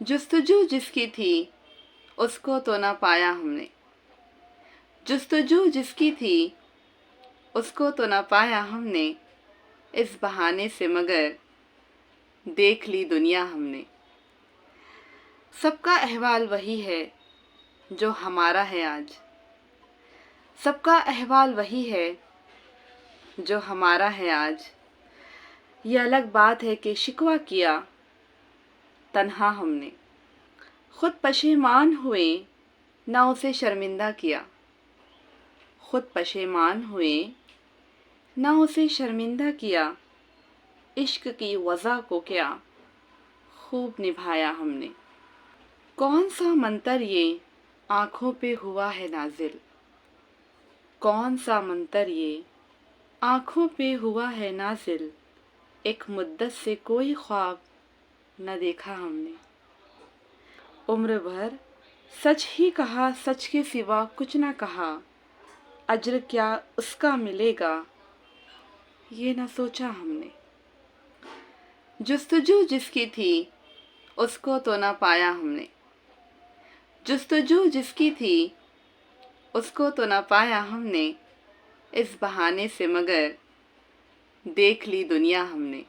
جستجو جس کی تھی اس کو تو نہ پایا ہم نے، جستجو جس کی تھی اس کو تو نہ پایا ہم نے، اس بہانے سے مگر دیکھ لی دنیا ہم نے۔ سب کا احوال وہی ہے جو ہمارا ہے آج، سب کا احوال وہی ہے جو ہمارا ہے آج۔ یہ الگ بات ہے کہ شکوہ کیا تنہا ہم نے، خود پشیمان ہوئے نہ اسے شرمندہ کیا، خود پشیمان ہوئے نہ اسے شرمندہ کیا، عشق کی وضع کو کیا خوب نبھایا ہم نے۔ کون سا منتر یہ آنکھوں پہ ہوا ہے نازل، کون سا منتر یہ آنکھوں پہ ہوا ہے نازل، ایک مدت سے کوئی خواب نہ دیکھا ہم نے۔ عمر بھر سچ ہی کہا، سچ کے سوا کچھ نہ کہا، اجر کیا اس کا ملے گا یہ نہ سوچا ہم نے۔ جستجو جس کی تھی اس کو تو نہ پایا ہم نے، جستجو جس کی تھی اس کو تو نہ پایا ہم نے، اس بہانے سے مگر دیکھ لی دنیا ہم نے۔